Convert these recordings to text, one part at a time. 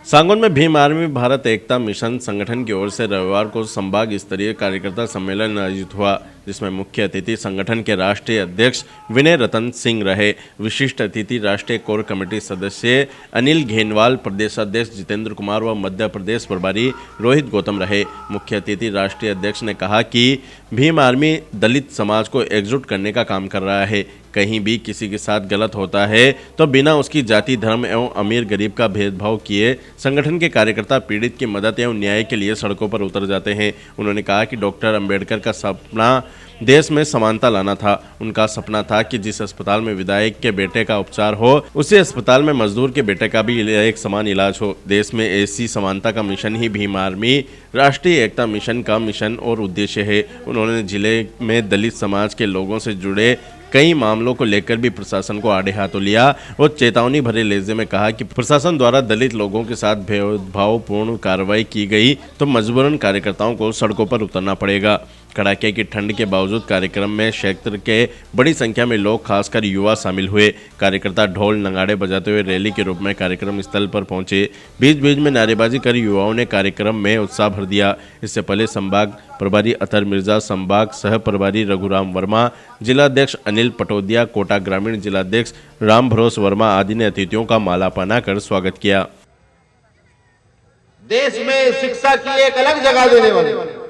सांगोन में भीम आर्मी भारत एकता मिशन संगठन की ओर से रविवार को संभाग स्तरीय कार्यकर्ता सम्मेलन आयोजित हुआ, जिसमें मुख्य अतिथि संगठन के राष्ट्रीय अध्यक्ष विनय रतन सिंह रहे। विशिष्ट अतिथि राष्ट्रीय कोर कमेटी सदस्य अनिल घेनवाल, प्रदेशाध्यक्ष जितेंद्र कुमार व मध्य प्रदेश प्रभारी रोहित गौतम रहे। मुख्य अतिथि राष्ट्रीय अध्यक्ष ने कहा कि भीम आर्मी दलित समाज को एकजुट करने का काम कर रहा है। कहीं भी किसी के साथ गलत होता है तो बिना उसकी जाति, धर्म एवं अमीर गरीब का भेदभाव किए संगठन के कार्यकर्ता पीड़ित की मदद एवं न्याय के लिए सड़कों पर उतर जाते हैं। उन्होंने कहा कि डॉक्टर अंबेडकर का सपना देश में समानता लाना था। उनका सपना था कि जिस अस्पताल में विधायक के बेटे का उपचार हो, उसी अस्पताल में मजदूर के बेटे का भी एक समान इलाज हो। देश में ऐसी समानता का मिशन ही भीम आर्मी राष्ट्रीय एकता मिशन का मिशन और उद्देश्य है। उन्होंने जिले में दलित समाज के लोगों से जुड़े कई मामलों को लेकर भी प्रशासन को आड़े हाथों लिया और चेतावनी भरे लहजे में कहा कि प्रशासन द्वारा दलित लोगों के साथ भेदभावपूर्ण कार्रवाई की गई तो मजबूरन कार्यकर्ताओं को सड़कों पर उतरना पड़ेगा। कड़ाके की ठंड के बावजूद कार्यक्रम में क्षेत्र के बड़ी संख्या में लोग, खासकर युवा, शामिल हुए। कार्यकर्ता ढोल नगाड़े बजाते हुए रैली के रूप में कार्यक्रम स्थल पर पहुंचे। बीच बीच में नारेबाजी कर युवाओं ने कार्यक्रम में उत्साह भर दिया। इससे पहले संभाग प्रभारी अतर मिर्जा, संभाग सह प्रभारी रघुराम वर्मा, जिलाध्यक्ष अनिल पटोदिया, कोटा ग्रामीण जिलाध्यक्ष राम भरोस वर्मा आदि ने अतिथियों का माला पहनाकर स्वागत किया। देश में शिक्षा की एक अलग जगह देने वाले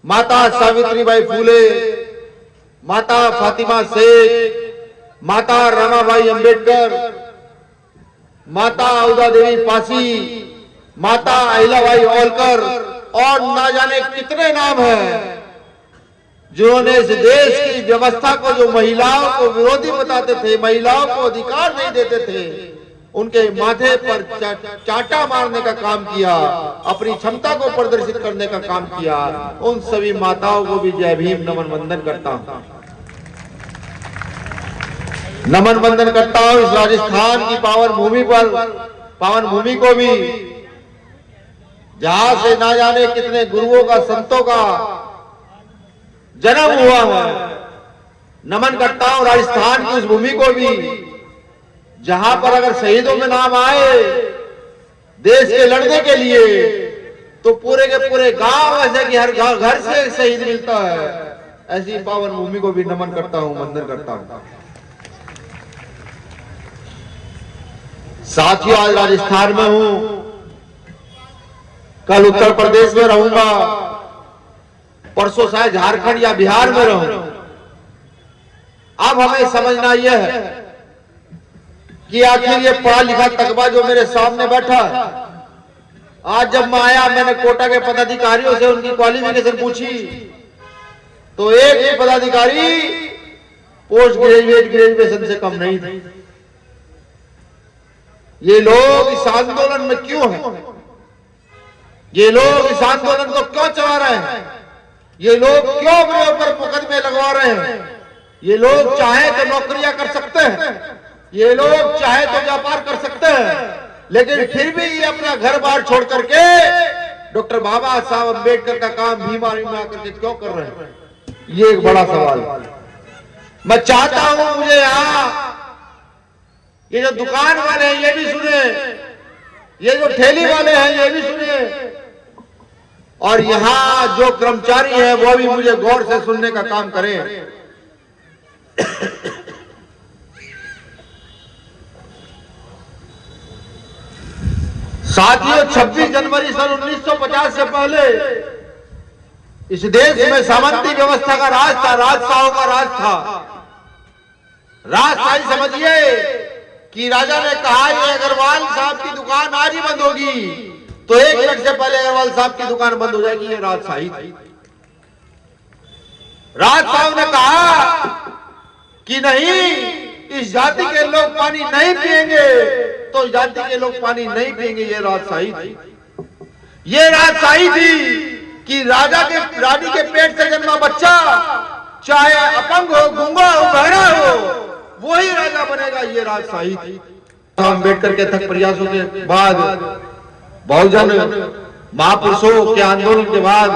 माता सावित्रीबाई फूले, माता फातिमा शेख, माता रमाबाई अंबेडकर, माता औदा देवी पासी, माता अहिल्याबाई होलकर और ना जाने कितने नाम हैं जिन्होंने इस देश की व्यवस्था को, जो महिलाओं को विरोधी बताते थे, महिलाओं को अधिकार नहीं देते थे, उनके माथे पर चाटा मारने का काम किया, अपनी क्षमता को प्रदर्शित करने का काम किया। उन सभी माताओं को भी जय भीम नमन वंदन करता हूं। नमन वंदन करता हूं इस राजस्थान की पावन भूमि पर, पावन भूमि को भी, जहां से ना जाने कितने गुरुओं का, संतों का जन्म हुआ है। नमन करता हूं राजस्थान की उस भूमि को भी, जहां पर अगर शहीदों में नाम आए देश के लड़ने के लिए तो पूरे के पूरे गांव, ऐसे कि हर घर से एक शहीद मिलता है। ऐसी पावन भूमि को भी नमन करता हूं, वंदन करता हूं। साथियों, आज राजस्थान में हूं, कल उत्तर प्रदेश में रहूंगा, परसों शायद झारखंड या बिहार में रहूं। अब हमें समझना यह है कि आखिर ये पढ़ा लिखा तकबा जो मेरे सामने बैठा है, आज जब मैं आया, मैंने कोटा के पदाधिकारियों से उनकी क्वालिफिकेशन पूछी तो एक ही पदाधिकारी पोस्ट ग्रेजुएशन से कम नहीं थे। ये लोग इस आंदोलन में क्यों हैं? ये लोग इस आंदोलन को क्यों चला रहे हैं? ये लोग क्यों अपने ऊपर मुकदमे लगवा रहे हैं? ये लोग चाहे तो नौकरियां कर सकते हैं, ये लोग चाहे तो व्यापार कर सकते हैं, लेकिन फिर भी ये अपना घर बार छोड़ करके डॉक्टर बाबा साहब अंबेडकर का काम भीम आर्मी में आकर के क्यों कर रहे हैं? ये एक बड़ा सवाल है। मैं चाहता हूं मुझे यहां ये जो दुकान वाले हैं ये भी सुने, ये जो ठेली वाले हैं ये भी सुने, और यहां जो कर्मचारी हैं वो भी मुझे गौर से सुनने का काम करें। साथियों, 26 जनवरी सन 1950 से पहले इस देश में सामंती व्यवस्था का राज था, राजशाहों का राज था। राजशाही समझिए कि राजा ने कहा ये अग्रवाल साहब की दुकान आज ही बंद होगी तो 1 मिनट से पहले अग्रवाल साहब की दुकान बंद हो जाएगी। ये राजशाही थी। राजशाह ने कहा कि नहीं, इस जाति के लोग पानी नहीं पिएंगे तो जाति के लोग पानी नहीं पिएंगे। ये राजशाही थी। ये राजशाही थी कि राजा के, रानी के पेट से जन्मा बच्चा चाहे अपंग हो, गूंगा हो, बहरा हो, वही राजा बनेगा। ये राजशाही थी। अम्बेडकर के थक प्रयासों के बाद, बहुजन महापुरुषों के आंदोलन के बाद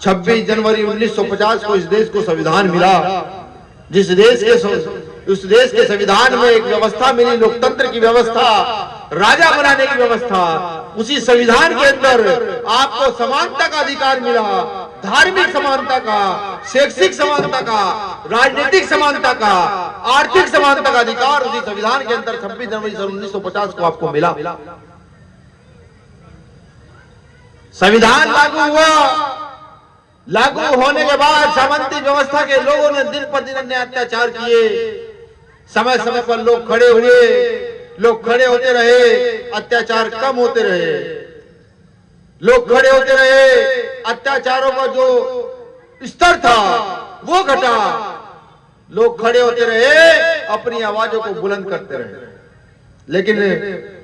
26 जनवरी 1950 को इस देश को संविधान मिला। उस देश के संविधान में एक व्यवस्था मिली, लोकतंत्र की व्यवस्था। राजा बनाने की व्यवस्था, उसी संविधान के अंदर आपको समानता का अधिकार मिला, धार्मिक समानता का, शैक्षिक समानता का, राजनीतिक समानता का, आर्थिक समानता का अधिकार उसी संविधान के अंदर 26 जनवरी सन 1950 को आपको मिला। संविधान लागू हुआ, लागू होने के बाद सामंती व्यवस्था के लोगों ने दिन पर दिन अन्य अत्याचार किए, समय समय पर लोग खड़े हुए, लोग खड़े होते रहे, अत्याचार कम होते रहे, लोग खड़े होते रहे, अत्याचारों का जो स्तर था वो घटा, लोग खड़े होते रहे, अपनी आवाजों को बुलंद करते रहे। लेकिन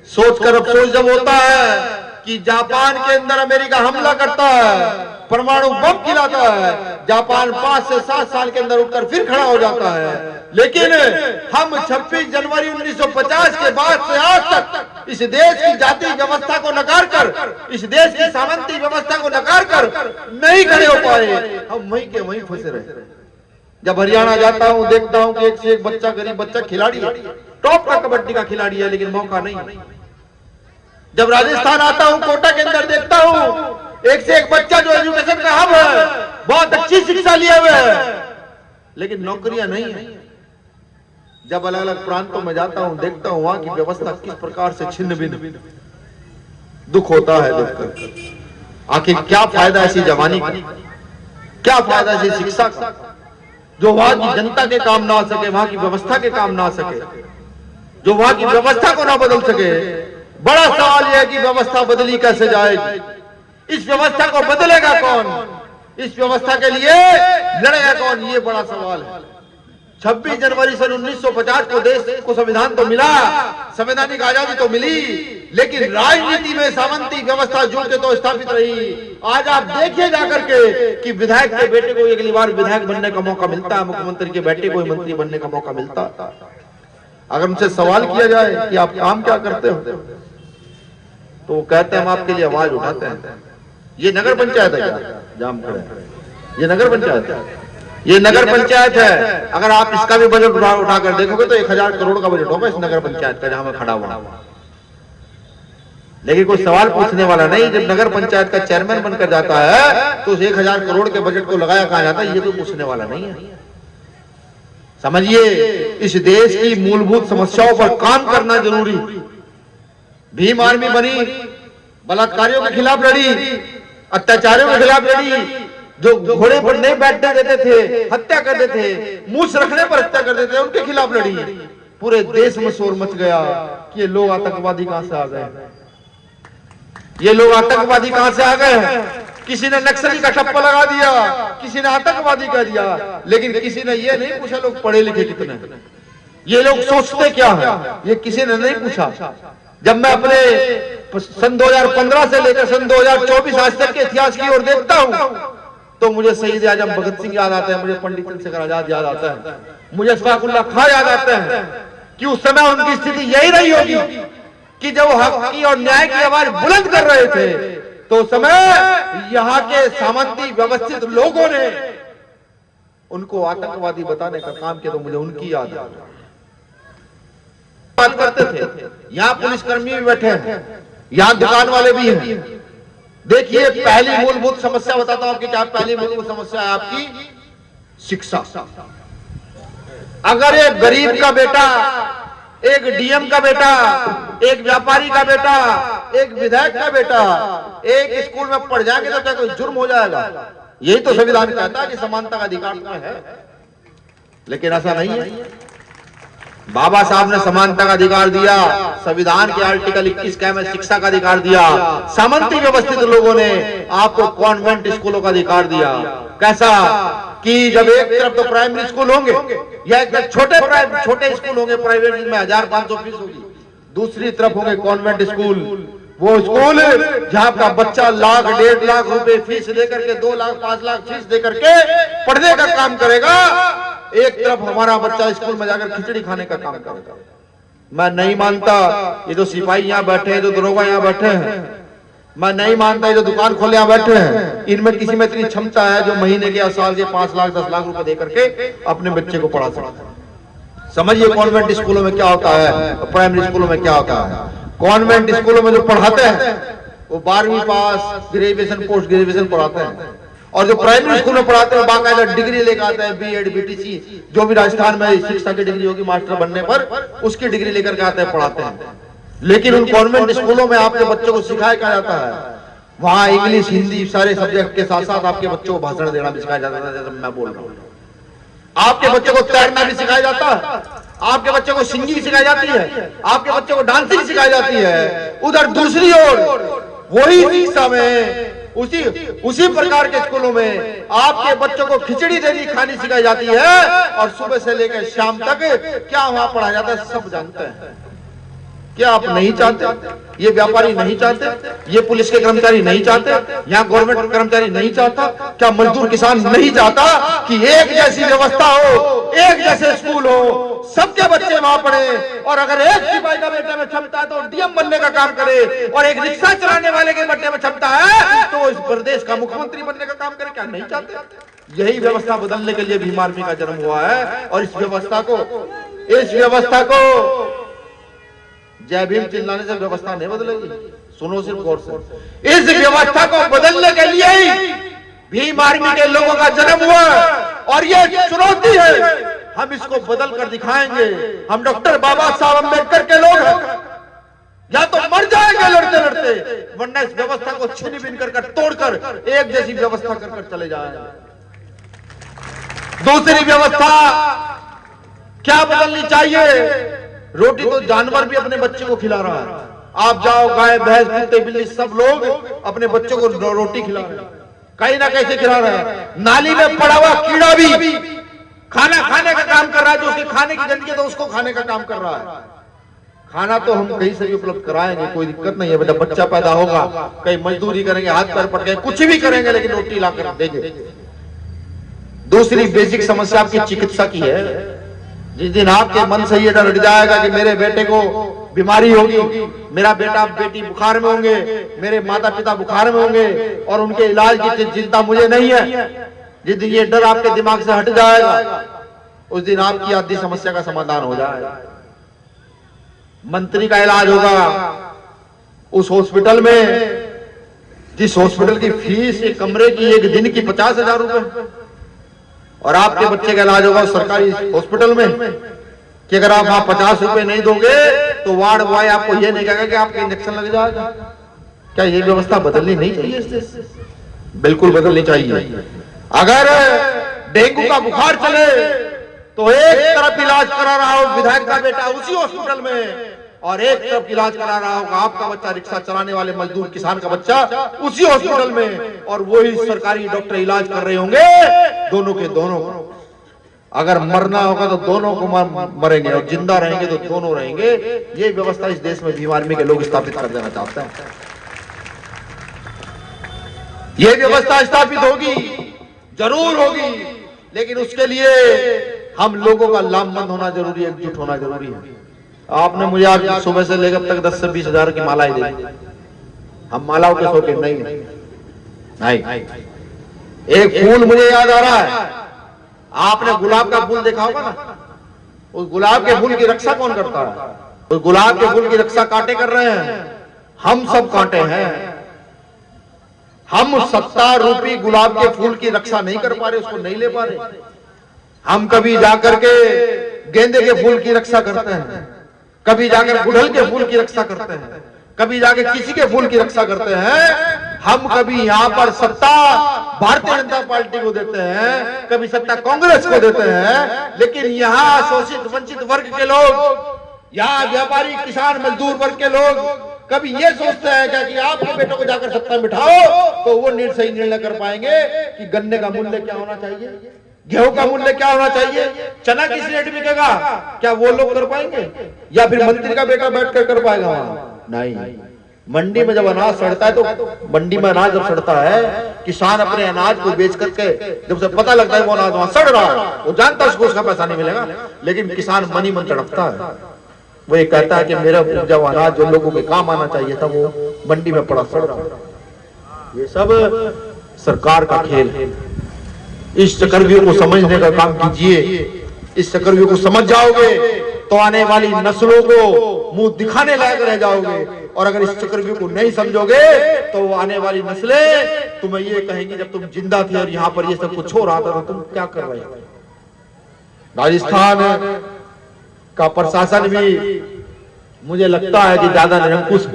सोचकर अफसोस जब होता है कि जापान के अंदर अमेरिका हमला करता है, परमाणु बम गिराता है, जापान 5 से 7 साल के अंदर उठकर फिर खड़ा हो जाता है। लेकिन हम 26 जनवरी 1950 के बाद से आज तक इस देश की जाति व्यवस्था को नकार कर, इस देश की सामंती व्यवस्था को नकार कर नहीं खड़े हो पाए। हम वहीं के वहीं फंसे रहे। जब हरियाणा जाता हूं, देखता हूं कि एक से एक बच्चा, गरीब बच्चा खिलाड़ी है, टॉप का कबड्डी का खिलाड़ी है, लेकिन मौका नहीं। जब राजस्थान आता हूं, कोटा के अंदर देखता हूं एक से एक बच्चा जो एजुकेशन का हब है, बहुत अच्छी शिक्षा लिए हुए है, लेकिन नौकरियां नहीं है। जब अलग अलग प्रांतों में जाता हूं, देखता हूं वहां की व्यवस्था किस प्रकार से छिन्न भिन्न, दुख होता है देखकर। आखिर क्या फायदा ऐसी जवानी का, क्या फायदा ऐसी शिक्षा का जो वहां की जनता के काम ना आ सके, वहां की व्यवस्था के काम ना आ सके, जो वहां की व्यवस्था को ना बदल सके। बड़ा सवाल यह है कि व्यवस्था बदली कैसे जाएगी, इस व्यवस्था को बदलेगा कौन, इस व्यवस्था के लिए लड़ेगा कौन, ये बड़ा सवाल है। 26 जनवरी सन 1950 को देश को संविधान तो मिला, संवैधानिक आजादी तो मिली, लेकिन राजनीति में सामंती व्यवस्था जुड़ के तो स्थापित रही। आज आप देखिए जाकर के कि विधायक के बेटे को अगली बार विधायक बनने का मौका मिलता है, मुख्यमंत्री के बेटे को मंत्री बनने का मौका मिलता है। अगर उनसे सवाल किया जाए कि आप काम क्या करते हो, तो वो कहते हैं हम आपके लिए आवाज उठाते हैं। ये नगर पंचायत है क्या जाम खड़े, ये नगर पंचायत है, ये नगर पंचायत है। अगर आप इसका भी बजट उठाकर देखोगे तो 1000 करोड़ का बजट होगा इस नगर पंचायत का, जहां मैं खड़ा हुआ। लेकिन कोई सवाल पूछने वाला नहीं। जब नगर पंचायत का चेयरमैन बनकर जाता है तो उस 1000 करोड़ के बजट को लगाया कहां जाता है, ये कोई पूछने वाला नहीं है। समझिए, इस देश की मूलभूत समस्याओं पर काम करना जरूरी। भीम आर्मी बनी, बलात्कारियों के खिलाफ लड़ी, अत्याचारियों के खिलाफ लड़ी, जो घोड़े पर नहीं बैठने देते थे हत्या कर देते थे, मूछ रखने पर हत्या कर देते थे, उनके खिलाफ लड़ी। पूरे देश में शोर मच गया कि ये लोग आतंकवादी कहां से आ गए, ये लोग आतंकवादी कहां से आ गए। किसी ने नक्सली का ठप्पा लगा दिया, किसी ने आतंकवादी कह दिया, लेकिन किसी ने ये नहीं पूछा लोग पढ़े लिखे कितने, ये लोग सोचते क्या है, ये किसी ने नहीं पूछा। जब मैं अपने सन 2015 से लेकर सन 2024 आज तक के इतिहास की ओर देखता हूं तो मुझे शहीद आजम भगत सिंह याद आता है, मुझे पंडित चंद्रशेखर आजाद याद आता है, मुझे अशफाकुल्लाह खां याद आता है कि उस समय उनकी स्थिति यही रही होगी कि जब वो हक की और न्याय की आवाज बुलंद कर रहे थे तो उस समय यहाँ के सामंती व्यवस्थित लोगों ने उनको आतंकवादी बताने का काम किया। तो मुझे उनकी याद है, बात करते थे। यहाँ पुलिसकर्मी भी बैठे हैं, यहाँ दुकान वाले भी हैं। देखिए, पहली मूलभूत समस्या बताता हूं आपकी, क्या पहली मूलभूत समस्या है आपकी शिक्षा। अगर एक गरीब का बेटा, एक डीएम का बेटा, एक व्यापारी का बेटा, एक विधायक का बेटा एक स्कूल में पढ़ जाएंगे तो क्या कोई जुर्म हो जाएगा? यही तो संविधान कहता है कि समानता का अधिकार तुम्हें है, लेकिन ऐसा नहीं है। बाबा साहब ने समानता का अधिकार दिया, संविधान के आर्टिकल 21 के में शिक्षा का अधिकार दिया। सामंती व्यवस्थित लोगों ने आपको कॉन्वेंट स्कूलों का अधिकार दिया। कैसा कि जब एक तरफ तो प्राइमरी स्कूल होंगे या एक छोटे स्कूल होंगे प्राइवेट, जिनमें 1500 फीस होगी, दूसरी तरफ होंगे कॉन्वेंट स्कूल, वो स्कूल जहां का बच्चा लाख 1.5 लाख रुपए फीस देकर के 2 लाख 5 लाख फीस देकर के पढ़ने का काम करेगा। एक तरफ हमारा बच्चा स्कूल में जाकर खिचड़ी खाने का काम करेगा। मैं नहीं मानता ये जो सिपाही यहाँ बैठे हैं, जो दरोगा यहाँ बैठे हैं, मैं नहीं मानता ये जो दुकान खोले यहाँ बैठे हैं, इनमें किसी में इतनी क्षमता है जो महीने के साल के 5 लाख 10 लाख रुपए देकर के अपने बच्चे को पढ़ा सकते हैं। समझिए कॉन्वेंट स्कूलों में क्या होता है, प्राइमरी स्कूलों में क्या होता है। कॉन्वेंट स्कूलों में जो पढ़ाते हैं वो 12वीं पास, ग्रेजुएशन, पोस्ट ग्रेजुएशन पढ़ाते हैं, और जो प्राइमरी स्कूल में पढ़ाते हैं बाकायदा डिग्री लेकर आते हैं, बीएड, बीटीसी, जो भी राजस्थान में शिक्षा की डिग्री होगी मास्टर बनने पर, उसकी डिग्री लेकर के आते हैं, पढ़ाते हैं। लेकिन उन कॉन्वेंट स्कूलों में आपके बच्चों को सिखाया क्या जाता है? वहां इंग्लिश, हिंदी सारे सब्जेक्ट के साथ साथ आपके बच्चों को भाषण देना भी सिखाया जाता है, जैसे मैं बोल रहा हूँ। आपके बच्चों को तैरना भी सिखाया जाता है, आपके बच्चों को सिंगिंग सिखाई जाती है, आपके बच्चों को डांसिंग सिखाई जाती है। उधर दूसरी ओर वही शिक्षा में उसी प्रकार के स्कूलों में आपके बच्चों को खिचड़ी देनी खानी सिखाई जाती है, और सुबह से लेकर शाम तक क्या वहां पढ़ाया जाता है सब जानते हैं। क्या आप नहीं चाहते? ये व्यापारी नहीं चाहते? ये पुलिस के कर्मचारी नहीं चाहते? यहाँ गवर्नमेंट कर्मचारी नहीं चाहता? क्या मजदूर किसान नहीं चाहता कि एक जैसी व्यवस्था हो, एक जैसे स्कूल हो, सबके बच्चे वहां पढ़े, और अगर एक सिपाही का बेटे में क्षमता है तो डीएम बनने का काम करे, और एक रिक्शा चलाने वाले के बेटे में क्षमता है तो इस प्रदेश का मुख्यमंत्री बनने का काम करे? क्या नहीं चाहते? यही व्यवस्था बदलने के लिए भीम आर्मी का जन्म हुआ है, और इस व्यवस्था को जय भीम चिल्लाने से व्यवस्था नहीं बदलेगी। सुनो सिर्फ गौर से, इस व्यवस्था को बदलने के लिए ही भीम आर्मी के लोगों का जन्म हुआ, और ये चुनौती है, हम इसको बदल कर दिखाएंगे। हम डॉक्टर बाबा साहब अम्बेडकर के लोग हैं, या तो मर जाएंगे लड़ते लड़ते, वरना इस व्यवस्था को छिन्न भिन्न कर तोड़कर एक जैसी व्यवस्था कर चले जाएंगे। दूसरी व्यवस्था क्या बदलनी चाहिए? रोटी तो जानवर भी अपने बच्चे को खिला रहा है। आप जाओ, गाय, भैंस, कुत्ते, बिल्ली सब लोग अपने बच्चों को रोटी खिला रहे हैं, कहीं ना कैसे खिला रहे हैं। नाली में पड़ा हुआ कीड़ा भी खाना खाने का काम कर रहा है, जो उसके खाने की गंदगी है तो उसको खाने का काम कर रहा है। खाना तो हम कहीं से भी उपलब्ध कराएंगे, कोई दिक्कत नहीं है। जब बच्चा पैदा होगा कहीं मजदूरी करेंगे, हाथ पैर पट गए, कुछ भी करेंगे, लेकिन रोटी ला कर देंगे। दूसरी बेसिक समस्या आपकी चिकित्सा की है। जिस दिन आपके मन से ये डर हट जाएगा कि मेरे बेटे को बीमारी होगी, मेरा बेटा बेटी बुखार में होंगे, मेरे माता पिता बुखार में होंगे, और उनके इलाज की चिंता मुझे नहीं है, जिस दिन ये डर आपके दिमाग से हट जाएगा, उस दिन आपकी आधी समस्या का समाधान हो जाएगा। मंत्री का इलाज होगा उस हॉस्पिटल में, जिस हॉस्पिटल की फीस एक कमरे की एक दिन की 50,000 रुपए, और आपके बच्चे का इलाज होगा सरकारी हॉस्पिटल में कि अगर आप वहां 50 रुपए नहीं दोगे तो वार्ड बॉय आपको ये नहीं कहेगा कि आपका इंजेक्शन लग जाएगा। क्या ये व्यवस्था बदलनी नहीं चाहिए? बिल्कुल बदलनी चाहिए। अगर डेंगू का बुखार चले तो एक तरफ इलाज करा रहा हो विधायक का बेटा उसी हॉस्पिटल में, और एक तरफ इलाज करा रहा होगा आपका बच्चा, रिक्शा चलाने वाले मजदूर किसान का बच्चा उसी हॉस्पिटल में, और वही सरकारी डॉक्टर इलाज कर रहे होंगे। दोनों के दोनों, अगर मरना होगा तो दोनों को मरेंगे, और जिंदा रहेंगे तो दोनों रहेंगे। ये व्यवस्था इस देश में भीम आर्मी के लोग स्थापित कर देना चाहते हैं। ये व्यवस्था स्थापित होगी, जरूर होगी, लेकिन उसके लिए हम लोगों का लामबंद होना जरूरी है, एकजुट होना जरूरी है। आपने मुझे आज सुबह से लेकर तक 10 से 20 हजार की मालाएं दी, हम मालाओं के शौकीन नहीं। एक फूल मुझे याद आ रहा है, आपने गुलाब का फूल देखा होगा ना, उस गुलाब के फूल की रक्षा कौन करता है? उस गुलाब के फूल की रक्षा कांटे कर रहे हैं, हम सब कांटे हैं। हम सत्ता रूपी गुलाब के फूल की रक्षा नहीं कर पा रहे, उसको नहीं ले पा रहे। हम कभी जाकर के गेंदे के फूल की रक्षा करते हैं, कभी जाकर गुड़हल के फूल की रक्षा करते हैं, कभी जाकर किसी के फूल की रक्षा करते हैं। हम कभी यहाँ पर सत्ता भारतीय जनता पार्टी को देते हैं, कभी सत्ता कांग्रेस को देते हैं, लेकिन यहाँ शोषित वंचित वर्ग के लोग, यहाँ व्यापारी किसान मजदूर वर्ग के लोग कभी ये सोचते हैं क्या कि आपके बेटों को जाकर सत्ता में बिठाओ तो वो सही निर्णय कर पाएंगे कि गन्ने का मूल्य क्या होना चाहिए, गेहूं का मूल्य क्या होना चाहिए, चना किस रेट बिकेगा, क्या वो लोग कर पाएंगे? या फिर मंत्री का बेटा बैठ कर पाएगा वहां? नहीं। मंडी में जब अनाज सड़ता है तो मंडी में अनाज जब सड़ता है, किसान अपने अनाज को बेच करके जब उसे पता लगता है वो अनाज वहां सड़ रहा है, वो जानता है उसको उसका पैसा नहीं मिलेगा, लेकिन किसान मनी मन तड़पता है। वो ये कहता है कि मेरा जब अनाज जो लोगों के काम आना चाहिए था वो मंडी में पड़ा सड़ रहा। ये सब सरकार का खेल है। इस चक्रव्यूह को समझने का काम कीजिए। इस चक्रव्यूह को समझ जाओगे तो आने वाली नस्लों को मुंह दिखाने लायक रह जाओगे। और अगर इस चक्रव्यूह को नहीं समझोगे तो आने वाली नस्लें तुम्हें ये कहेंगी जब तुम जिंदा थे और यहाँ पर ये सब कुछ हो रहा था तो तुम क्या कर रहे थे। राजस्थान का प्रशासन भी मुझे लगता है कि ज्यादा निरंकुश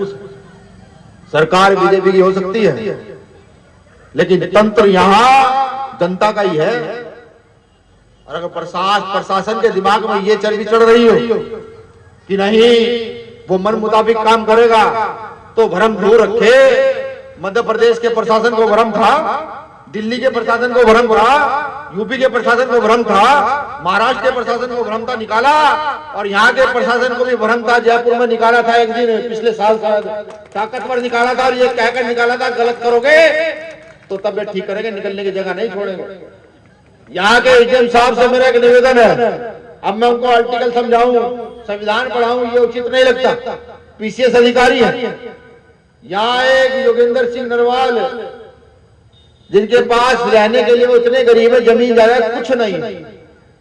सरकार बीजेपी की हो सकती है, लेकिन तंत्र यहां जनता का ही है। और अगर प्रशासन के दिमाग में ये चर्बी चढ़ रही हो कि नहीं वो मन मुताबिक काम करेगा तो भ्रम दूर रखे। मध्य प्रदेश के प्रशासन को भ्रम था, दिल्ली के प्रशासन को भ्रम था, यूपी के प्रशासन को भ्रम था, महाराष्ट्र के प्रशासन को भ्रम था, निकाला। और यहाँ के प्रशासन को भी भ्रम था, जयपुर में निकाला था एक दिन पिछले साल ताकतवर निकाला था और ये कहकर निकाला था गलत करोगे तो तबियत ठीक करेंगे, निकलने की जगह नहीं छोड़ेंगे। यहाँ के एजीएम साहब से मेरा एक निवेदन है, अब मैं उनको आर्टिकल समझाऊं, संविधान पढ़ाऊं, ये उचित नहीं लगता। पीसीएस अधिकारी है यहाँ एक योगेंद्र सिंह नरवाल, जिनके पास रहने के लिए वो इतने गरीब है, जमीन जायदाद कुछ नहीं।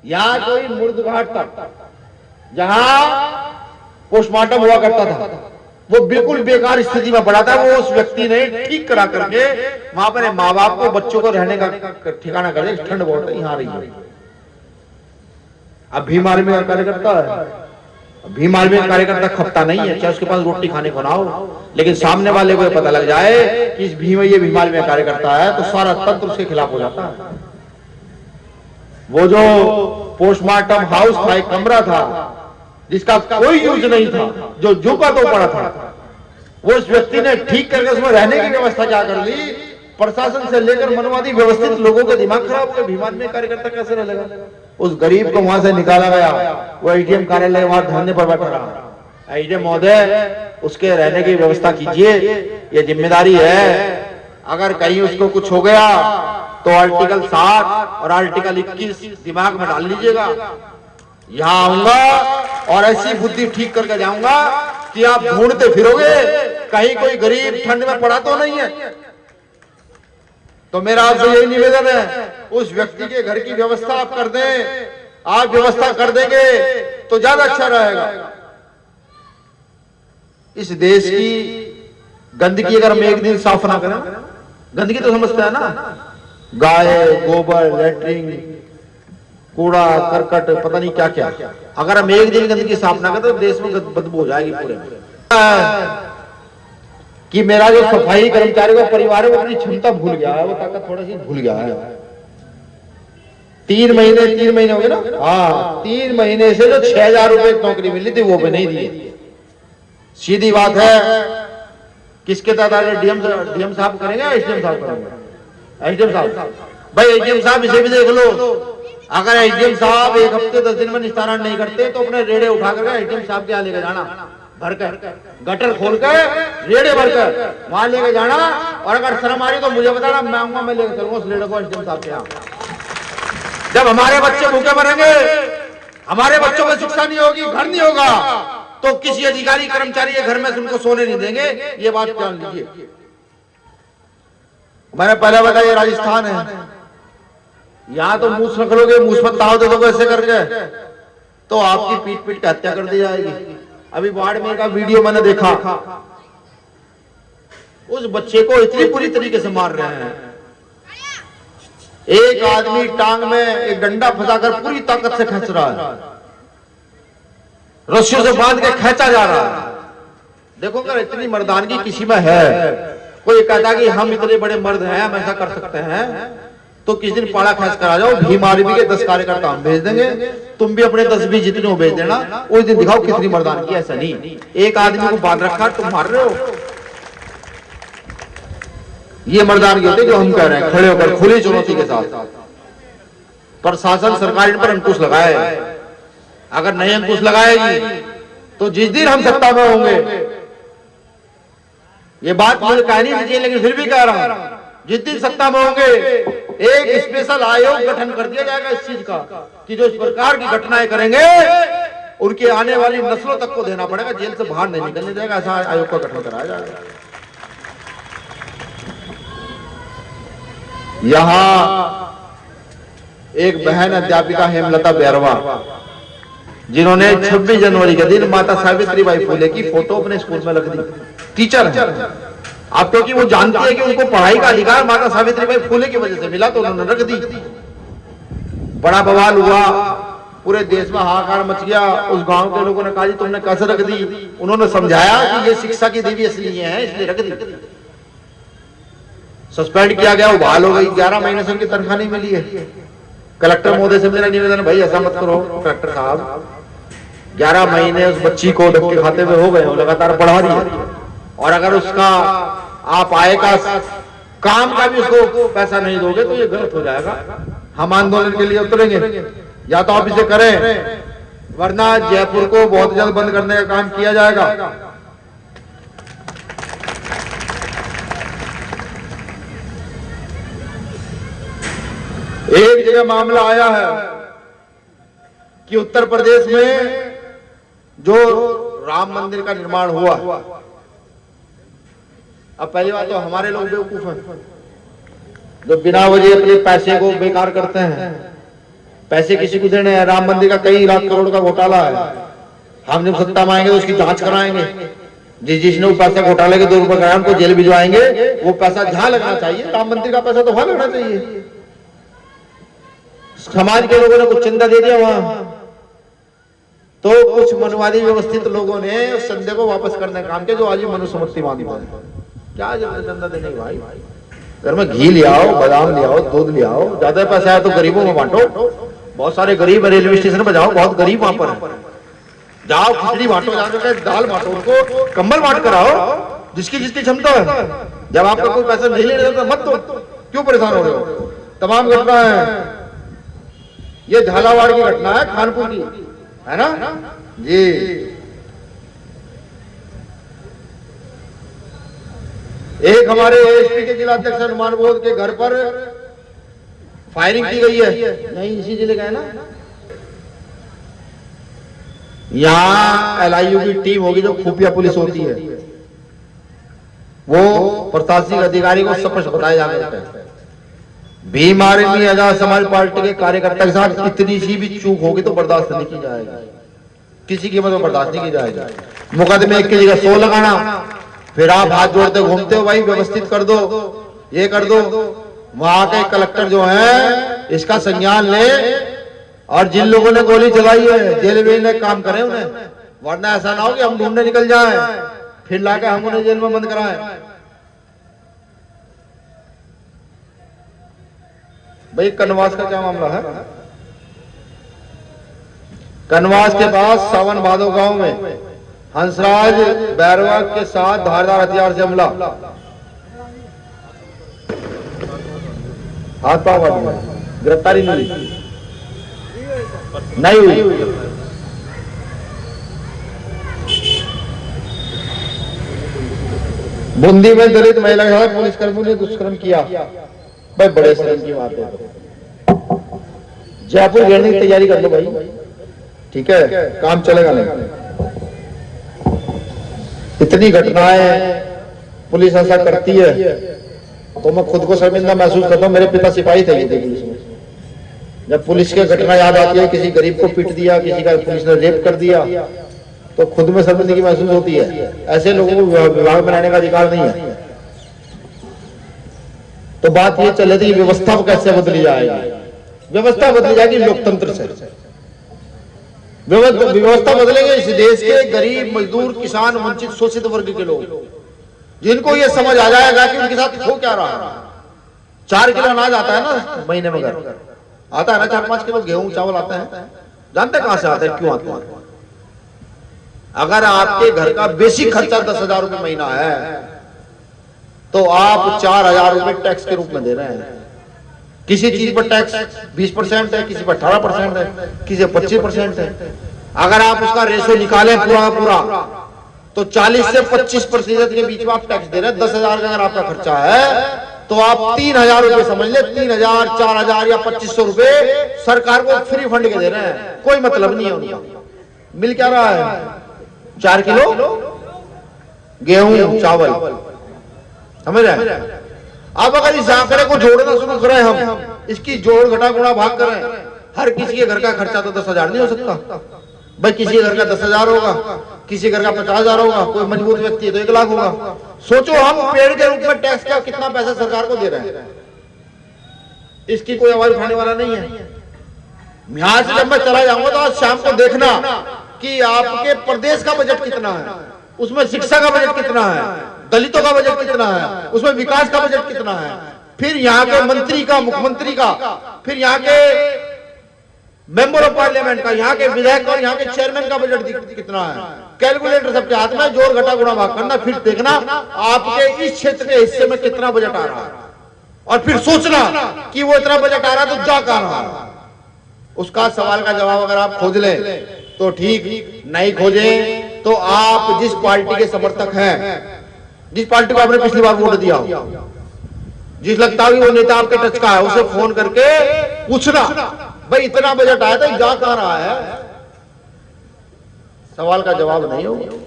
यहाँ कोई मुर्दघाट था जहां पोस्टमार्टम हुआ करता था, वो बिल्कुल बेकार स्थिति में पड़ा था। वो उस व्यक्ति ने ठीक करा करके वहां पर माँ बाप को बच्चों को रहने का ठिकाना कर दिया। ठंड बहुत है यहाँ रही है। अब भीम आर्मी का कार्यकर्ता है, भीम आर्मी का कार्यकर्ता खपता नहीं है, चाहे उसके पास रोटी खाने को ना हो, लेकिन सामने वाले को पता लग जाए कि इस भीम आर्मी का कार्यकर्ता है तो सारा तंत्र उसके खिलाफ हो जाता है। वो जो पोस्टमार्टम हाउस था, एक कमरा था जिसका कोई यूज नहीं था, जो झुका तो पड़ा था, वो उस व्यक्ति ने ठीक करके उसमें रहने की व्यवस्था क्या कर ली। प्रशासन से लेकर मनवादी व्यवस्थित लोगों के दिमाग खराब हो गए। भीम आर्मी कार्यकर्ता कैसे रहेगा। उस गरीब को वहां से निकाला गया, वो एडीएम कार्यालय वहां धरने पर बैठा रहा। एडीएम महोदय उसके रहने की व्यवस्था कीजिए, ये जिम्मेदारी है। अगर कहीं उसको कुछ हो गया तो आर्टिकल 7 और आर्टिकल 21 दिमाग में डाल लीजिएगा। यहां आऊंगा और ऐसी बुद्धि ठीक करके जाऊंगा कि आप ढूंढते फिरोगे कहीं कोई गरीब ठंड में पड़ा तो नहीं है। तो मेरा आपसे यही निवेदन है, उस व्यक्ति के घर की व्यवस्था आप कर दें। आप व्यवस्था कर देंगे तो ज्यादा अच्छा रहेगा। इस देश की गंदगी अगर हम एक दिन साफ ना करें, गंदगी तो समझते हैं ना, गाय गोबर लैट्रिन कूड़ा करकट पता नहीं क्या क्या, अगर हम एक दिन गंदगी साफ ना करें तो देश में बदबू हो जाएगी पूरे में। कि मेरा जो सफाई कर्मचारी का परिवार है वो अपनी क्षमता भूल गया है, वो ताकत थोड़ा सी भूल गया है। 3 महीने हो गए ना, हाँ 3 महीने से जो 6,000 रुपए नौकरी मिली थी वो भी नहीं दी। सीधी बात है, किसके तहत डीएम साहब करेंगे, एसडीएम साहब करेंगे। एसडीएम साहब, भाई एसडीएम साहब इसे भी देख लो, अगर एसडीएम साहब 1 हफ्ते 10 दिन में निस्तारण नहीं करते तो अपने रेड़े उठा करके एसडीएम साहब के यहाँ लेके जाना, भरकर गटर खोलकर रेड़े भरकर वहां लेके जाना। और अगर शर्म आ रही तो मुझे बताना, मैं आऊंगा, मैं लेकर चलूंगा उस रेड़े को एसडीएम साहब के यहाँ। जब हमारे बच्चे भूखे मरेंगे, हमारे बच्चों को शिक्षा नहीं होगी, घर नहीं होगा, तो किसी अधिकारी कर्मचारी के घर में उनको सोने नहीं देंगे। ये बात जान लीजिए। मैंने पहले बताया राजस्थान है, यहां तो मूछ रख लोगे, मूछ पर ताव दे दोगे ऐसे करके तो आपकी पीट पीट की हत्या कर दी जाएगी। अभी बाड़मेर का वीडियो मैंने देखा, उस बच्चे को इतनी बुरी तरीके से मार रहे हैं। एक आदमी टांग में एक डंडा फंसाकर पूरी ताकत से खींच रहा है, रस्सियों से बांध के खींचा जा रहा है। देखो अगर इतनी मर्दानगी किसी में है, कोई कहता कि हम इतने बड़े मर्द हैं, हम ऐसा कर सकते हैं, तो किस दिन पाड़ा खींच कर आ जाओ, भीम आर्मी के 10 कार्यकर्ता हम भेज देंगे, तुम भी अपने 10-20 जितने हो भेज देना, उस दिन दिखाओ कितनी मर्दानगी। ऐसा नहीं एक आदमी को बांध रखा तुम मार रहे हो, ये मर्दानगी होती है जो हम कह रहे हैं, खड़े होकर खुली चुनौती के साथ। प्रशासन सरकार इन पर अंकुश लगाए, अगर नहीं अंकुश लगाएगी तो जिस दिन हम सत्ता में होंगे, ये बात मुझे कहनी नहीं चाहिए लेकिन फिर भी कह रहा हूं, जिस दिन सत्ता में होंगे एक स्पेशल आयोग गठन कर दिया जाएगा इस चीज का कि जो इस प्रकार की घटनाएं करेंगे उनके आने वाली नस्लों तक को देना पड़ेगा, जेल से बाहर नहीं निकलने देगा, ऐसा आयोग का गठन कराया जाएगा। यहां एक बहन अध्यापिका हेमलता बैरवा, जिन्होंने 26 जनवरी के दिन माता सावित्रीबाई फुले की फोटो अपने स्कूल में रख दी। टीचर है आप, क्योंकि वो जानती है कि उनको पढ़ाई का अधिकार माता सावित्रीबाई फुले की वजह से मिला, तो उन्होंने रख दी। बड़ा बवाल हुआ, पूरे देश में हाहाकार मच गया। उस गांव के लोगों ने कहा जी तुमने कैसे रख दी? उन्होंने समझाया कि ये शिक्षा की देवी इसलिए है, इसलिए रख दी। सस्पेंड किया गया, वो बहाल हो गई। 11 महीने से उनकी तनख्वाह नहीं मिली है। कलेक्टर महोदय से मेरा निवेदन, भाई ऐसा मत करो कलेक्टर साहब, 11 महीने उस बच्ची को धक्के खाते हुए हो गए, लगातार बढ़ा रही है, और अगर उसका आप आय का काम का भी उसको पैसा नहीं दोगे तो ये गलत हो जाएगा। हम आंदोलन के लिए उतरेंगे, या तो आप इसे करें, वरना जयपुर को बहुत जल्द बंद करने का काम किया जाएगा। एक जगह मामला आया है कि उत्तर प्रदेश में जो राम मंदिर का निर्माण हुआ, अब पहली बात तो हमारे लोग बेवकूफ हैं जो बिना वजह अपने पैसे को बेकार करते हैं। पैसे किसी को देने हैं, राम मंदिर का कई लाख करोड़ का घोटाला है। हम जब सत्ता में आएंगे तो उसकी जांच कराएंगे। जिसने वो पैसे घोटाले के 2 रुपए कराए उनको जेल भिजवाएंगे। वो पैसा जहां लगना चाहिए, राम मंदिर का पैसा तो वहां लगना चाहिए। समाज के लोगों ने कुछ चंदा दे दिया वहां, तो कुछ मनवादी व्यवस्थित लोगों ने उस चंदे को वापस करने का काम किया, जो आज ही मनुस्मृति मानते हैं। क्या चंदा देने की भाई? घर में घी ले आओ, बादाम ले आओ, दूध ले आओ, ज्यादा पैसा है तो गरीबों में बांटो। बहुत सारे गरीब रेलवे स्टेशन पर जाओ, बहुत गरीब वहां पर जाओ, खिचड़ी बांटो, जाकर दाल बांटो, उनको कंबल बांट कराओ, जिसकी जिसकी क्षमता है। जब आपका कोई पैसा नहीं लेने देता मत दो, क्यों परेशान हो रहे हो? तमाम घटना है, ये झालावाड़ की घटना है, खानपुर की है ना जी। एक हमारे एसपी के जिलाध्यक्ष हनुमान बोध के घर पर फायरिंग की गई है, नहीं इसी जिले का है ना। यहां एलआईयू की टीम होगी जो खुफिया पुलिस होती है, वो प्रशासनिक अधिकारी को स्पष्ट बताया जा सकता है। भीम आर्मी आजाद समाज पार्टी के कार्यकर्ता के साथ इतनी सी भी चूक होगी तो बर्दाश्त नहीं की जाएगी, किसी कीमत पर बर्दाश्त नहीं की जाएगी। मुकदमे एक की जगह 100 लगाना, फिर आप हाथ जोड़ते घूमते हो, भाई व्यवस्थित कर दो, ये कर दो। वहां के कलेक्टर जो है इसका संज्ञान ले, और जिन लोगों ने गोली चलाई है जेल में काम करें उन्हें, वरना ऐसा ना हो कि हम ढूंढने निकल जाएं फिर लाके हम उन्हें जेल में बंद कराएं। भाई कनवास का क्या मामला है? कनवास के पास सावन भादो गांव में हंसराज बैरवा के साथ धारदार हथियार से हमला, हाथ पांव काट दिया, गिरफ्तारी नहीं हुई। बूंदी में दलित महिला के साथ पुलिसकर्मी ने दुष्कर्म किया, भाई बड़े शर्म की बात है। जयपुर घेरने की तैयारी कर लो भाई, ठीक है, काम चलेगा नहीं। इतनी घटनाएं पुलिस ऐसा करती है तो मैं खुद को शर्मिंदा महसूस करता हूँ। मेरे पिता सिपाही थे पुलिस में, जब पुलिस की घटना याद आती है, किसी गरीब को पीट दिया, किसी का पुलिस ने रेप कर दिया, तो खुद में शर्मिंदगी महसूस होती है। ऐसे लोगों को विभाग में रहने का अधिकार नहीं है। तो बात ये चल रही है व्यवस्था कैसे बदली जाएगी। व्यवस्था बदली जाएगी लोकतंत्र से। व्यवस्था बदलेंगे इस देश के गरीब, मजदूर, किसान, वंचित, शोषित वर्ग के लोग, जिनको ये समझ आ जाएगा कि उनके साथ हो क्या रहा है। 4 किलो अनाज आता है ना महीने में, घर आता है ना, 4-5 किलो गेहूं चावल आता है, जानते कहां से आता है, क्यों आता है? अगर आपके घर का बेसिक खर्चा 10,000 रुपए महीना है तो आप 4,000 रुपए टैक्स के रूप में दे रहे हैं। किसी चीज पर टैक्स 20% है, किसी पर 18% है, किसी पर 25% है। अगर आप उसका रेशो निकालें पूरा तो 40 से 25% के बीच में आप टैक्स दे रहे हैं। 10,000 का अगर आपका खर्चा है तो आप 3,000 रुपए समझ ले, 3,000, 4,000 या 2,500 रुपए सरकार को फ्री फंड के दे रहे हैं। कोई मतलब नहीं है उनका। मिल क्या रहा है? 4 किलो गेहूं चावल, समझ रहे हैं? अब अगर इस आंकड़े को जोड़ना शुरू करें, हम इसकी जोड़ घटा गुणा भाग करें, हर किसी के घर का खर्चा तो 10,000 नहीं हो सकता। भाई किसी घर का 10,000 होगा, किसी घर का 50,000 होगा, कोई मजबूत व्यक्ति है तो 1 लाख होगा। सोचो हम पेड़ के रूप में टैक्स का कितना पैसा सरकार को दे रहे हैं, इसकी कोई आवाज उठाने वाला नहीं है। यहां से जब मैं चला जाऊंगा तो आज शाम को देखना कि आपके प्रदेश का बजट कितना है, उसमें शिक्षा का बजट कितना है, दलितों का बजट कितना है, उसमें विकास का बजट कितना है, फिर यहाँ के मंत्री का, मुख्यमंत्री का, फिर यहाँ के मेंबर ऑफ पार्लियामेंट का, यहाँ के विधायक और यहाँ के चेयरमैन का बजट कितना है। कैलकुलेटर सबके हाथ में, जोड़ घटा गुणा भाग करना, फिर देखना आपके इस क्षेत्र के हिस्से में कितना बजट आ रहा है, और फिर सोचना कि वो इतना बजट आ रहा है तो जा कहां रहा है। उसका सवाल का जवाब अगर आप खोज लें तो ठीक, नहीं खोजे तो आप जिस पार्टी के समर्थक हैं, जिस पार्टी को आपने पिछली बार वोट दिया, जिस लगता है वो नेता आपके टच का है, उसे फोन करके पूछना भाई इतना बजट आया था, जा कहां रहा है। सवाल का जवाब नहीं होगा,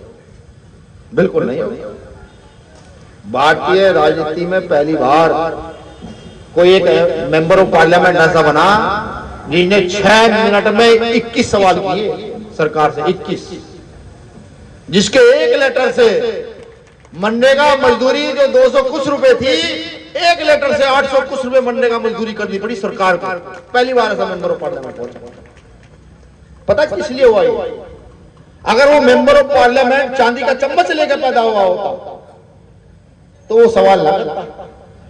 बिल्कुल नहीं होगा। भारतीय राजनीति में पहली बार कोई एक मेंबर ऑफ पार्लियामेंट ऐसा बना जिसने 6 मिनट में 21 सवाल किए सरकार से, 21, जिसके एक लेटर से मनरेगा मजदूरी जो 200 कुछ रुपए थी, एक लेटर से 800 कुछ रुपए मनरेगा मजदूरी करनी पड़ी सरकार को। पहली बार ऐसा मेंबर ऑफ पार्लियामेंट पहुंचा। पता किस लिए हुआ ये? अगर वो मेंबर ऑफ पार्लियामेंट चांदी का चम्मच लेकर पैदा हुआ होता तो वो सवाल ना करता,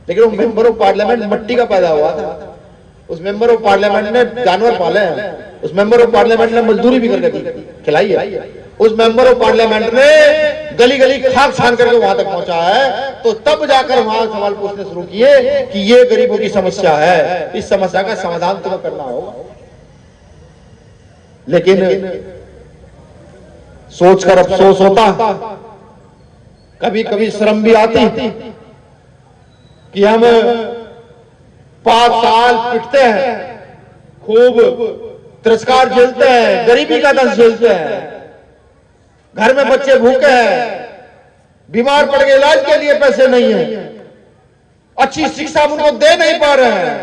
लेकिन वो मेंबर ऑफ पार्लियामेंट मिट्टी का पैदा हुआ था। उस मेंबर ऑफ पार्लियामेंट ने जानवर पाले हैं, उस मेंबर ऑफ पार्लियामेंट ने मजदूरी भी करके खिलाई है, उस मेंबर ऑफ पार्लियामेंट ने गली गली खाक छान करके वहां तक पहुंचा है। तो तब जाकर वहां सवाल पूछने शुरू किए कि ये गरीबों की समस्या है, इस समस्या का समाधान तुम्हें करना होगा। लेकिन सोचकर अफसोस होता, कभी कभी शर्म भी आती कि हम 5 साल पिटते हैं, खूब तिरस्कार झेलते हैं, गरीबी का दंश झेलते हैं, घर में बच्चे भूखे हैं, बीमार पड़ गए, इलाज के लिए पैसे नहीं है, अच्छी शिक्षा उनको दे नहीं पा रहे हैं,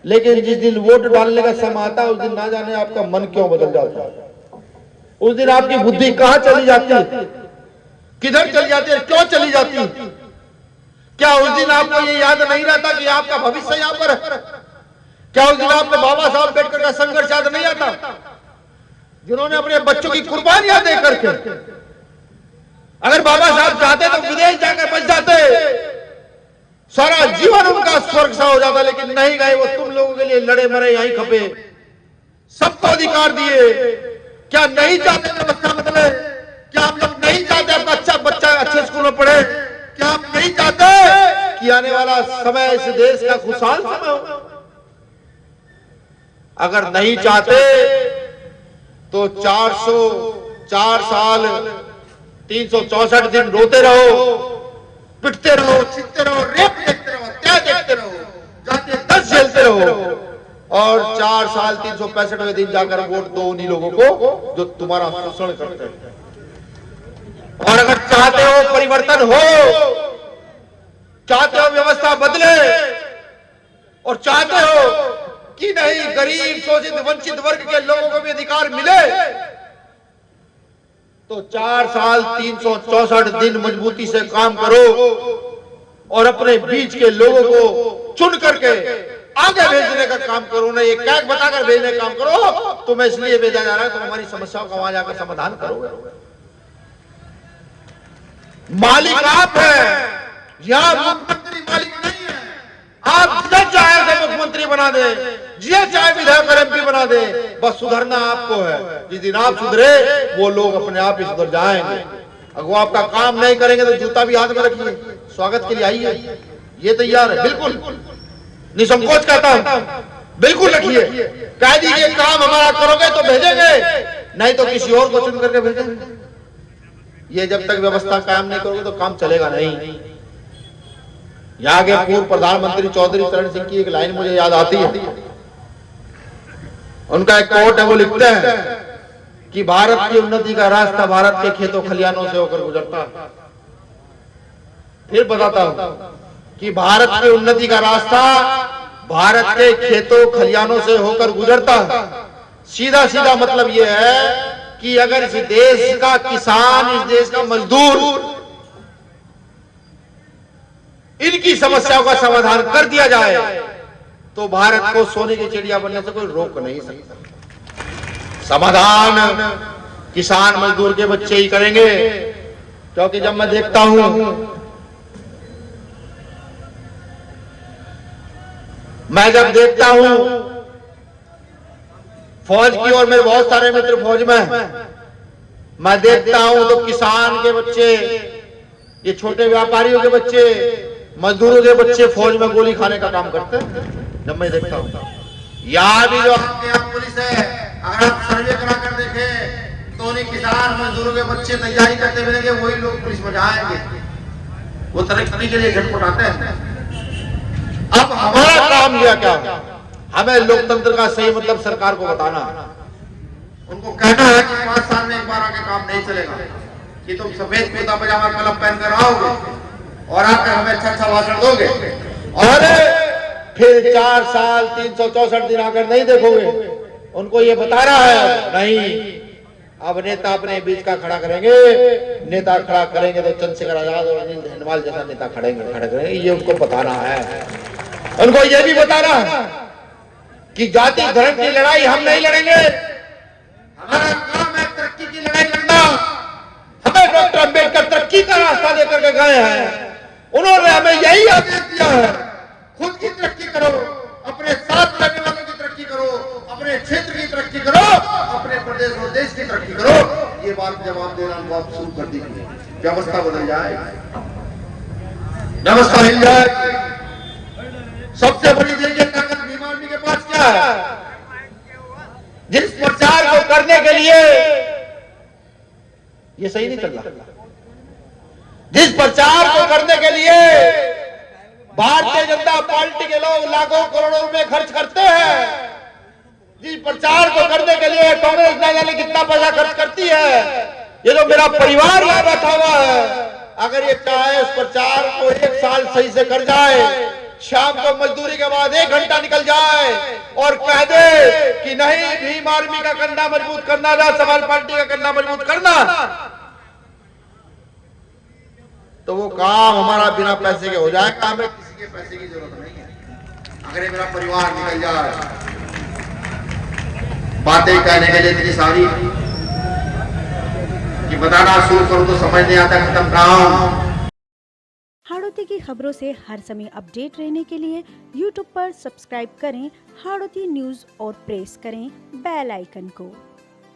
लेकिन जिस दिन वोट डालने का समय आता है उस दिन ना जाने आपका मन क्यों बदल जाता है, उस दिन आपकी बुद्धि कहां चली जाती है, किधर चली जाती है, क्यों चली जाती है? क्या उस दिन आपको ये याद नहीं रहता कि आपका भविष्य यहां पर है? क्या उस दिन आपको बाबा साहब अम्बेडकर का संघर्ष याद नहीं आता, जिन्होंने अपने बच्चों की कुर्बानियां दे करके, अगर बाबा साहब चाहते तो विदेश जाकर बच जाते, सारा जीवन उनका स्वर्ग सा हो जाता, लेकिन नहीं गए। वो तुम लोगों के लिए लड़े मरे, यहीं खपे, सबको अधिकार दिए। क्या नहीं चाहते व्यवस्था बदले? क्या आप लोग नहीं चाहते आपका अच्छा बच्चा अच्छे स्कूल में पढ़े? क्या आप नहीं चाहते कि आने वाला समय इस देश का खुशहाल समय हो? अगर नहीं चाहते तो 404 साल 364 दिन रोते रहो, पिटते रहो, चीखते रहो, रेप देखते रहो, हत्या देखते रहो, जाते 10 झेलते रहो, और 4 साल 365वें दिन जाकर वोट दो उन्हीं लोगों को जो तुम्हारा शोषण करते हैं। और अगर चाहते हो परिवर्तन हो, चाहते हो व्यवस्था बदले, और चाहते हो कि नहीं गरीब शोषित वंचित वर्ग के लोगों को भी अधिकार मिले, तो 4 साल 364 दिन मजबूती से काम करो और अपने बीच के लोगों को चुन करके आगे भेजने का काम करो। ना ये कैक बताकर भेजने का काम करो, तुम्हें इसलिए भेजा जा रहा है तुम हमारी समस्याओं का वहां जाकर समाधान करोगे। मालिक आप हैं, यहां मुख्यमंत्री मालिक नहीं है। आप जिसे चाहे उसे मुख्यमंत्री बना दे, जिसे चाहे विधायक और एमपी बना दे, बस सुधरना आपको है। जिस दिन आप सुधरे वो लोग अपने आप ही सुधर जाएंगे। अगर वो आपका काम नहीं करेंगे तो जूता भी हाथ में रखिए, स्वागत के लिए आइए, ये तैयार है, बिल्कुल निसंकोच कहता हूं, बिल्कुल रखिए, कह दीजिए काम हमारा करोगे तो भेजेंगे, नहीं तो किसी और को चुन करके भेजेंगे। ये जब तक व्यवस्था कायम नहीं करोगे तो काम चलेगा नहीं। यहाँ के पूर्व प्रधानमंत्री चौधरी चरण सिंह की एक लाइन मुझे याद आती है। उनका एक कोट है, वो लिखते हैं कि भारत की उन्नति का रास्ता भारत के खेतों खलियानों से होकर गुजरता है। फिर बताता हूं कि भारत की उन्नति का रास्ता भारत के खेतों खलियानों से होकर गुजरता है। सीधा सीधा मतलब यह है कि अगर इस देश का किसान, इस देश का मजदूर इनकी समस्याओं का समाधान कर दिया जाए तो भारत को सोने की चिड़िया बनने से कोई रोक नहीं सकता। समाधान किसान मजदूर के बच्चे ही करेंगे, क्योंकि जब मैं देखता हूं फौज की, और मेरे बहुत सारे मित्र फौज में, मैं देखता हूं तो किसान के बच्चे, ये छोटे व्यापारियों के बच्चे, मजदूरों के बच्चे फौज में गोली खाने का काम करते हैं। जब मैं देखता हूं यहां भी जो आपके यहाँ पुलिस है, अगर आप सर्वे करा कर देखें तो उन्हीं किसान मजदूरों के बच्चे तैयारी करते मिलेंगे, वही लोग पुलिस में जाएंगे, वो तरक्की के लिए झटपटाते हैं। अब हमारा काम यह क्या है, हमें लोकतंत्र का सही मतलब सरकार को बताना है। उनको कहना है कि 5 साल में एक बार आके काम नहीं चलेगा, कि तुम सफेद कुर्ता पजामा कलम पहनकर आओगे और आकर हमें अच्छा भाषण दोगे, और फिर 4 साल 364 दिन आकर नहीं देखोगे। उनको ये बताना है नहीं, अब नेता अपने बीच का खड़ा करेंगे, नेता खड़ा करेंगे तो चंद्रशेखर आजाद और अनिल जैसवाल जैसा नेता खड़े करेंगे, ये उनको बताना है। उनको ये भी बताना है कि जाति धर्म की लड़ाई हम नहीं लड़ेंगे, हमारा काम है तरक्की की लड़ाई लड़ना। हमें डॉक्टर अम्बेडकर तरक्की का रास्ता लेकर के गए हैं, उन्होंने हमें यही आदेश दिया है, खुद की तरक्की करो, अपने साथ रहने वालों की तरक्की करो, अपने क्षेत्र की तरक्की करो, अपने प्रदेश और देश की तरक्की करो। ये बात जवाब देना उनको आप शुरू कर दीजिए, व्यवस्था बदल जाए, व्यवस्था हिल जाए। सबसे बड़ी देखिए ताकत भीम आर्मी के पास क्या है, जिस प्रचार को करने के लिए ये सही नहीं चल रहा, जिस प्रचार को करने के लिए भारतीय जनता पार्टी के लोग लाखों करोड़ों रुपए खर्च करते हैं, जिस प्रचार को करने के लिए कांग्रेस न जाने कितना पैसा खर्च करती है, ये जो मेरा परिवार यहाँ बैठा हुआ है, अगर ये चाहे उस प्रचार को 1 साल सही से कर जाए, शाम को मजदूरी के बाद 1 घंटा निकल जाए और कह दे कि नहीं भीम आर्मी का कंधा मजबूत करना, राष्ट्रवादी पार्टी का कंधा मजबूत करना, तो वो काम हमारा बिना पैसे के हो जाएगा, हमें किसी के पैसे की जरूरत नहीं है। अगर ये मेरा परिवार निकल जाए, बातें कहने के लिए इतनी सारी कि बताना शुरू करो तो समझ नहीं आता खत्म काम। हाड़ौती की खबरों से हर समय अपडेट रहने के लिए YouTube पर सब्सक्राइब करें हाड़ौती न्यूज़ और प्रेस करें बेल आइकन को।